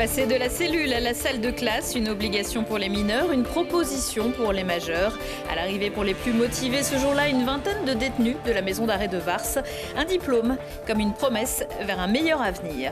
Passer de la cellule à la salle de classe, une obligation pour les mineurs, une proposition pour les majeurs. À l'arrivée pour les plus motivés ce jour-là, une vingtaine de détenus de la maison d'arrêt de Vars. Un diplôme comme une promesse vers un meilleur avenir.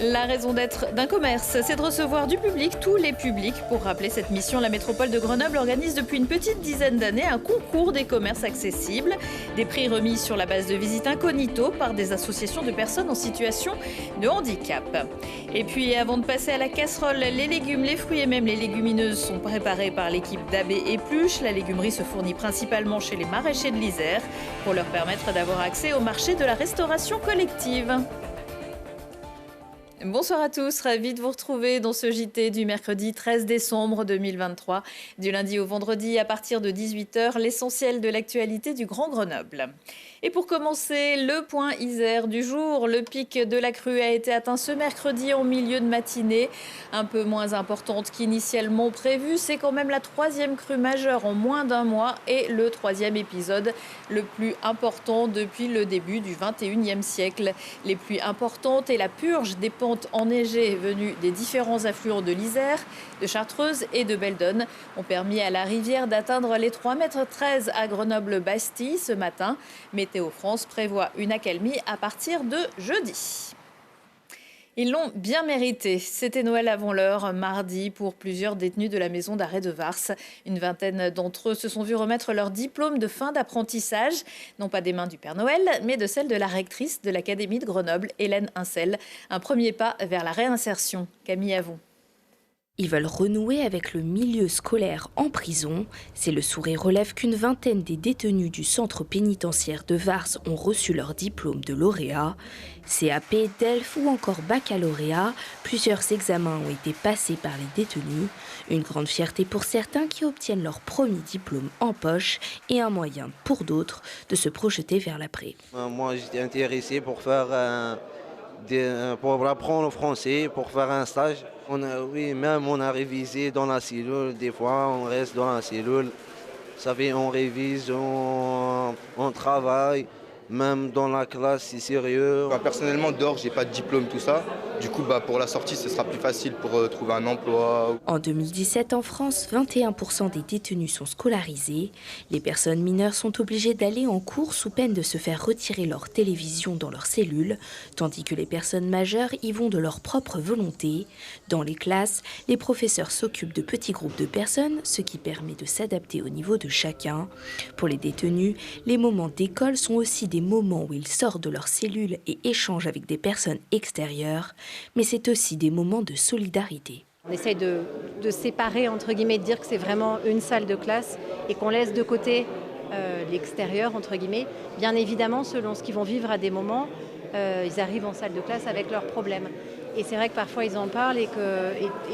La raison d'être d'un commerce, c'est de recevoir du public, tous les publics. Pour rappeler cette mission, la métropole de Grenoble organise depuis une petite dizaine d'années un concours des commerces accessibles. Des prix remis sur la base de visites incognito par des associations de personnes en situation de handicap. Et puis avant de passer à la casserole, les légumes, les fruits et même les légumineuses sont préparés par l'équipe d'Abbé et Pluche. La légumerie se fournit principalement chez les maraîchers de l'Isère pour leur permettre d'avoir accès au marché de la restauration collective. Bonsoir à tous, ravi de vous retrouver dans ce JT du mercredi 13 décembre 2023. Du lundi au vendredi à partir de 18h, l'essentiel de l'actualité du Grand Grenoble. Et pour commencer, le point Isère du jour. Le pic de la crue a été atteint ce mercredi en milieu de matinée. Un peu moins importante qu'initialement prévu, c'est quand même la troisième crue majeure en moins d'un mois et le troisième épisode le plus important depuis le début du 21e siècle. Les pluies importantes et la purge des pentes enneigées venues des différents affluents de l'Isère, de Chartreuse et de Beldonne ont permis à la rivière d'atteindre les 3,13 m à Grenoble-Bastille ce matin. Météo France prévoit une accalmie à partir de jeudi. Ils l'ont bien mérité. C'était Noël avant l'heure, mardi, pour plusieurs détenus de la maison d'arrêt de Vars. Une vingtaine d'entre eux se sont vus remettre leur diplôme de fin d'apprentissage, non pas des mains du Père Noël, mais de celle de la rectrice de l'Académie de Grenoble, Hélène Incel. Un premier pas vers la réinsertion. Camille Avon. Ils veulent renouer avec le milieu scolaire en prison. C'est le sourire relève qu'une vingtaine des détenus du centre pénitentiaire de Vars ont reçu leur diplôme de lauréat. CAP, DELF ou encore baccalauréat, plusieurs examens ont été passés par les détenus. Une grande fierté pour certains qui obtiennent leur premier diplôme en poche et un moyen pour d'autres de se projeter vers l'après. Moi, j'étais intéressé pour pour apprendre le français, pour faire un stage. On a révisé dans la cellule. Des fois, on reste dans la cellule. Vous savez, on révise, on travaille. Même dans la classe, c'est sérieux. Personnellement, dehors, j'ai pas de diplôme, tout ça. Du coup, pour la sortie, ce sera plus facile pour trouver un emploi. En 2017, en France, 21% des détenus sont scolarisés. Les personnes mineures sont obligées d'aller en cours sous peine de se faire retirer leur télévision dans leur cellule, tandis que les personnes majeures y vont de leur propre volonté. Dans les classes, les professeurs s'occupent de petits groupes de personnes, ce qui permet de s'adapter au niveau de chacun. Pour les détenus, les moments d'école sont aussi des moments où ils sortent de leur cellule et échangent avec des personnes extérieures, mais c'est aussi des moments de solidarité. On essaye de séparer, entre guillemets, de dire que c'est vraiment une salle de classe et qu'on laisse de côté l'extérieur, entre guillemets. Bien évidemment, selon ce qu'ils vont vivre à des moments, ils arrivent en salle de classe avec leurs problèmes. Et c'est vrai que parfois ils en parlent et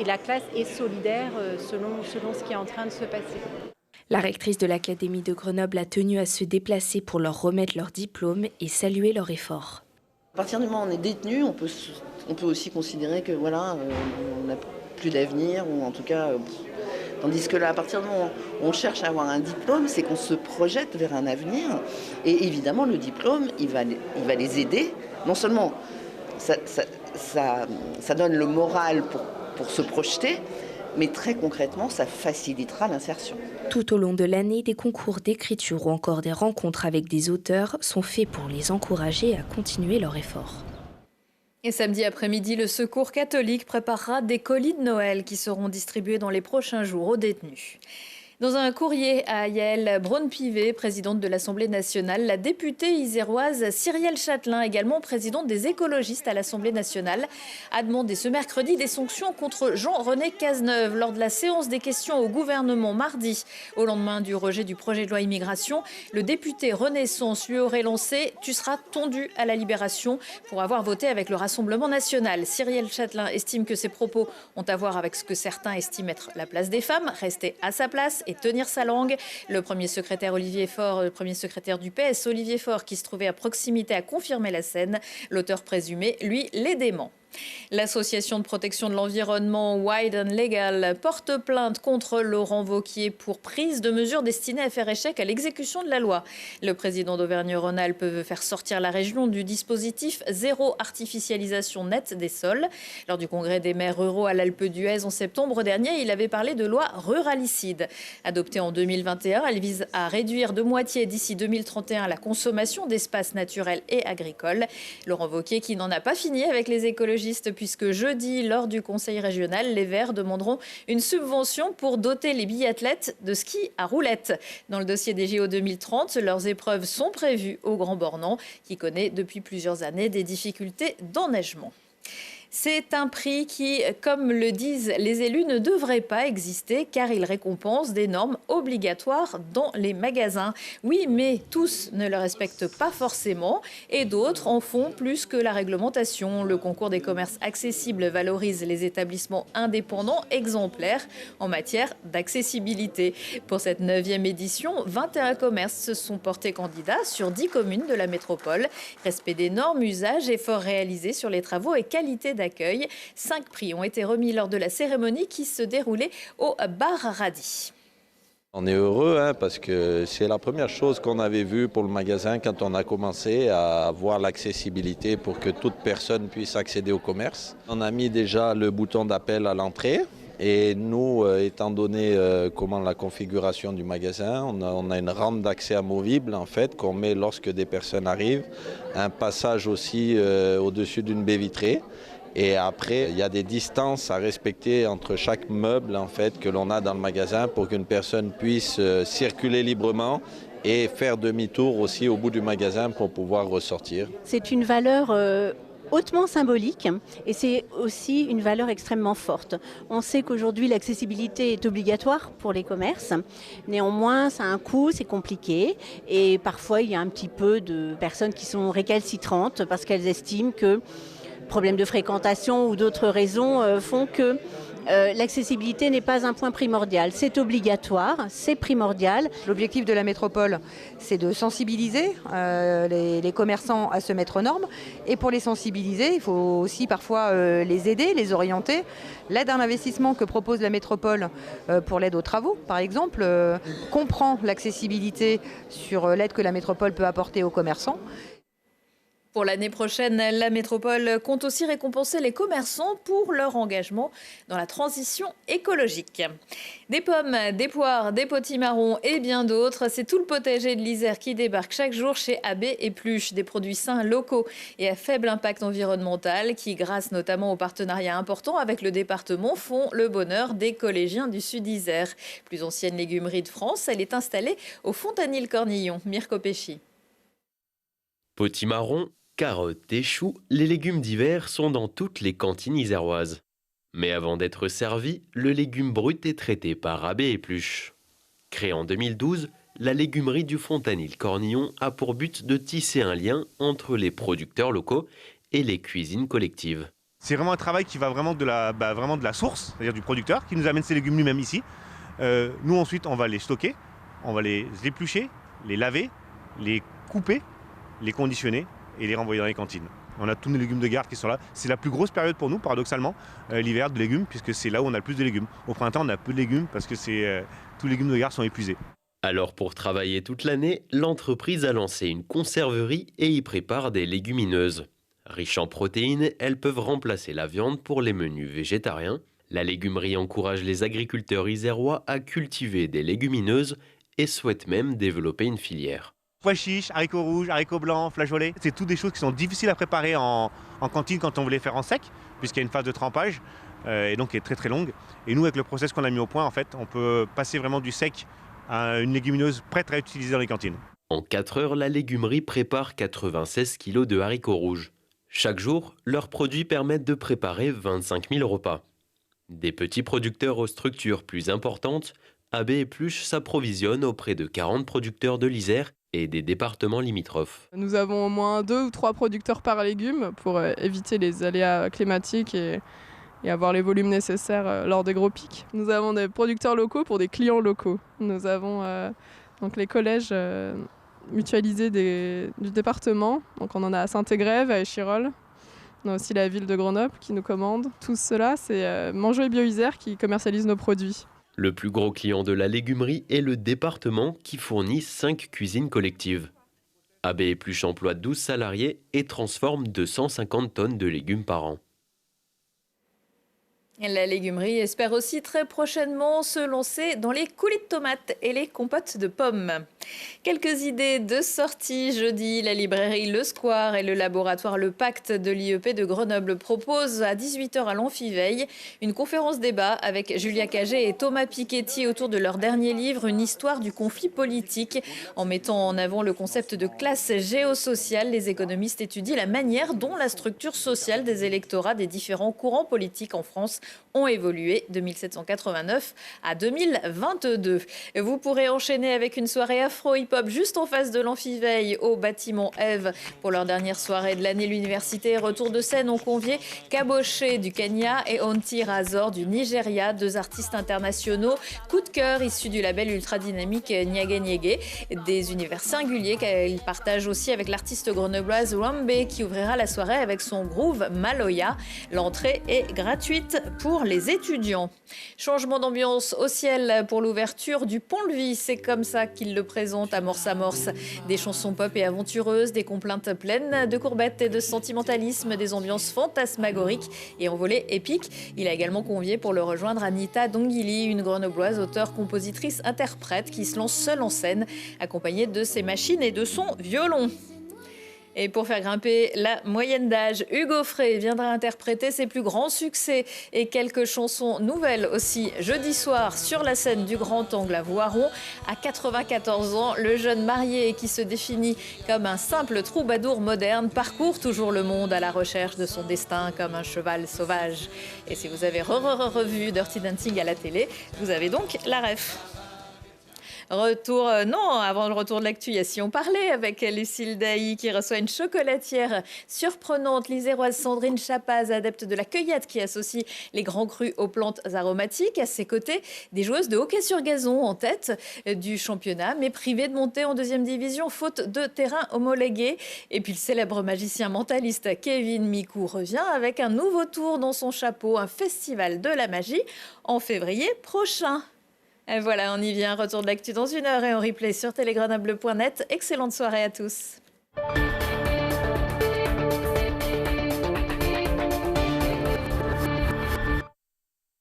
la classe est solidaire selon ce qui est en train de se passer. La rectrice de l'Académie de Grenoble a tenu à se déplacer pour leur remettre leur diplôme et saluer leur effort. À partir du moment où on est détenu, on peut aussi considérer que voilà, on n'a plus d'avenir, ou en tout cas, tandis que là, à partir du moment où on cherche à avoir un diplôme, c'est qu'on se projette vers un avenir. Et évidemment, le diplôme, il va les aider. Non seulement ça donne le moral pour se projeter, mais très concrètement, ça facilitera l'insertion. Tout au long de l'année, des concours d'écriture ou encore des rencontres avec des auteurs sont faits pour les encourager à continuer leur effort. Et samedi après-midi, le Secours catholique préparera des colis de Noël qui seront distribués dans les prochains jours aux détenus. Dans un courrier à Yael Braun-Pivet, présidente de l'Assemblée nationale, la députée iséroise Cyrielle Châtelain, également présidente des écologistes à l'Assemblée nationale, a demandé ce mercredi des sanctions contre Jean-René Cazeneuve lors de la séance des questions au gouvernement mardi. Au lendemain du rejet du projet de loi immigration, le député Renaissance lui aurait lancé « Tu seras tondu à la libération » pour avoir voté avec le Rassemblement national. Cyrielle Châtelain estime que ces propos ont à voir avec ce que certains estiment être la place des femmes, rester à sa place et tenir sa langue. Le premier secrétaire du PS, Olivier Faure, qui se trouvait à proximité, a confirmé la scène. L'auteur présumé, lui, les dément. L'association de protection de l'environnement Wild and Legal porte plainte contre Laurent Wauquiez pour prise de mesures destinées à faire échec à l'exécution de la loi. Le président d'Auvergne-Rhône-Alpes veut faire sortir la région du dispositif zéro artificialisation nette des sols. Lors du congrès des maires ruraux à l'Alpe d'Huez en septembre dernier, il avait parlé de loi ruralicide. Adoptée en 2021, elle vise à réduire de moitié d'ici 2031 la consommation d'espaces naturels et agricoles. Laurent Wauquiez qui n'en a pas fini avec les écologistes puisque jeudi, lors du conseil régional, les Verts demanderont une subvention pour doter les biathlètes de ski à roulettes. Dans le dossier des JO 2030, leurs épreuves sont prévues au Grand Bornand, qui connaît depuis plusieurs années des difficultés d'enneigement. C'est un prix qui, comme le disent les élus, ne devrait pas exister car il récompense des normes obligatoires dans les magasins. Oui, mais tous ne le respectent pas forcément et d'autres en font plus que la réglementation. Le concours des commerces accessibles valorise les établissements indépendants exemplaires en matière d'accessibilité. Pour cette 9e édition, 21 commerces se sont portés candidats sur 10 communes de la métropole. Respect des normes, usages, efforts réalisés sur les travaux et qualité d'accueil. 5 prix ont été remis lors de la cérémonie qui se déroulait au Bar Radis. On est heureux parce que c'est la première chose qu'on avait vue pour le magasin quand on a commencé à voir l'accessibilité pour que toute personne puisse accéder au commerce. On a mis déjà le bouton d'appel à l'entrée. Et nous, étant donné comment la configuration du magasin, on a une rampe d'accès amovible en fait qu'on met lorsque des personnes arrivent, un passage aussi au-dessus d'une baie vitrée. Et après, il y a des distances à respecter entre chaque meuble en fait que l'on a dans le magasin pour qu'une personne puisse circuler librement et faire demi-tour aussi au bout du magasin pour pouvoir ressortir. C'est une valeur hautement symbolique et c'est aussi une valeur extrêmement forte. On sait qu'aujourd'hui l'accessibilité est obligatoire pour les commerces, néanmoins ça a un coût, c'est compliqué et parfois il y a un petit peu de personnes qui sont récalcitrantes parce qu'elles estiment que problèmes de fréquentation ou d'autres raisons font que l'accessibilité n'est pas un point primordial. C'est obligatoire, c'est primordial. L'objectif de la métropole, c'est de sensibiliser les commerçants à se mettre aux normes. Et pour les sensibiliser, il faut aussi parfois les aider, les orienter. L'aide à l'investissement que propose la métropole pour l'aide aux travaux, par exemple, comprend l'accessibilité sur l'aide que la métropole peut apporter aux commerçants. Pour l'année prochaine, la métropole compte aussi récompenser les commerçants pour leur engagement dans la transition écologique. Des pommes, des poires, des potimarrons et bien d'autres, c'est tout le potager de l'Isère qui débarque chaque jour chez Abbé et Pluche. Des produits sains, locaux et à faible impact environnemental qui, grâce notamment aux partenariats importants avec le département, font le bonheur des collégiens du Sud-Isère. Plus ancienne légumerie de France, elle est installée au Fontanil-Cornillon. Mirko Pesci. Potimarron, carottes et choux, les légumes d'hiver sont dans toutes les cantines iséroises. Mais avant d'être servi, le légume brut est traité par Abbé et Pluche. Créée en 2012, la légumerie du Fontanil-Cornillon a pour but de tisser un lien entre les producteurs locaux et les cuisines collectives. C'est vraiment un travail qui va vraiment de la source, c'est-à-dire du producteur, qui nous amène ses légumes lui-même ici. Nous ensuite, on va les stocker, on va les éplucher, les laver, les couper, les conditionner et les renvoyer dans les cantines. On a tous nos légumes de garde qui sont là. C'est la plus grosse période pour nous, paradoxalement, l'hiver de légumes, puisque c'est là où on a le plus de légumes. Au printemps, on a peu de légumes parce que tous les légumes de garde sont épuisés. Alors pour travailler toute l'année, l'entreprise a lancé une conserverie et y prépare des légumineuses. Riches en protéines, elles peuvent remplacer la viande pour les menus végétariens. La légumerie encourage les agriculteurs isérois à cultiver des légumineuses et souhaite même développer une filière. Pois chiches, haricots rouges, haricots blancs, flageolets, c'est toutes des choses qui sont difficiles à préparer en cantine quand on veut les faire en sec, puisqu'il y a une phase de trempage et donc qui est très très longue. Et nous, avec le process qu'on a mis au point, en fait, on peut passer vraiment du sec à une légumineuse prête à utiliser dans les cantines. En 4 heures, la légumerie prépare 96 kg de haricots rouges. Chaque jour, leurs produits permettent de préparer 25 000 repas. Des petits producteurs aux structures plus importantes, Abbé et Pluche s'approvisionnent auprès de 40 producteurs de l'Isère et des départements limitrophes. Nous avons au moins 2 ou 3 producteurs par légume pour éviter les aléas climatiques et avoir les volumes nécessaires lors des gros pics. Nous avons des producteurs locaux pour des clients locaux. Nous avons donc les collèges mutualisés du département. Donc on en a à Saint-Égrève, à Échirolles. On a aussi la ville de Grenoble qui nous commande. Tout cela, c'est Mangeot et Bio-Isère qui commercialise nos produits. Le plus gros client de la légumerie est le département qui fournit 5 cuisines collectives. AB Épluche emploie 12 salariés et transforme 250 tonnes de légumes par an. La légumerie espère aussi très prochainement se lancer dans les coulis de tomates et les compotes de pommes. Quelques idées de sortie jeudi. La librairie Le Square et le laboratoire Le Pacte de l'IEP de Grenoble proposent à 18h à l'Amphiveille une conférence débat avec Julia Cagé et Thomas Piketty autour de leur dernier livre, Une histoire du conflit politique. En mettant en avant le concept de classe géosociale, les économistes étudient la manière dont la structure sociale des électorats des différents courants politiques en France ont évolué de 1789 à 2022. Vous pourrez enchaîner avec une soirée afro-hip-hop juste en face de l'Amphiveille au bâtiment Ève. Pour leur dernière soirée de l'année, l'université Retour de scène ont convié Kaboché du Kenya et Onti Razor du Nigeria, 2 artistes internationaux coup de cœur issus du label ultra dynamique Nyege Nyege. Des univers singuliers qu'ils partagent aussi avec l'artiste grenobloise Wambe qui ouvrira la soirée avec son groove Maloya. L'entrée est gratuite pour les étudiants. Changement d'ambiance au ciel pour l'ouverture du Pont-Levis. C'est comme ça qu'il le présente amorce. Des chansons pop et aventureuses, des complaintes pleines de courbettes et de sentimentalisme, des ambiances fantasmagoriques et envolées épiques. Il a également convié pour le rejoindre Anita Dongili, une grenobloise, auteure, compositrice, interprète qui se lance seule en scène, accompagnée de ses machines et de son violon. Et pour faire grimper la moyenne d'âge, Hugo Frey viendra interpréter ses plus grands succès et quelques chansons nouvelles aussi jeudi soir sur la scène du Grand Angle à Voiron. À 94 ans, le jeune marié qui se définit comme un simple troubadour moderne parcourt toujours le monde à la recherche de son destin comme un cheval sauvage. Et si vous avez revu Dirty Dancing à la télé, vous avez donc la ref. Avant le retour de l'actu, il y a Si on parlait avec Lucille Dailly qui reçoit une chocolatière surprenante, l'iséroise Sandrine Chapaz, adepte de la cueillette qui associe les grands crus aux plantes aromatiques. À ses côtés, des joueuses de hockey sur gazon en tête du championnat, mais privées de monter en 2e division faute de terrain homologué. Et puis le célèbre magicien mentaliste Kevin Micou revient avec un nouveau tour dans son chapeau, un festival de la magie en février prochain. Et voilà, on y vient. Retour de l'actu dans 1 heure et en replay sur telegrenoble.net. Excellente soirée à tous.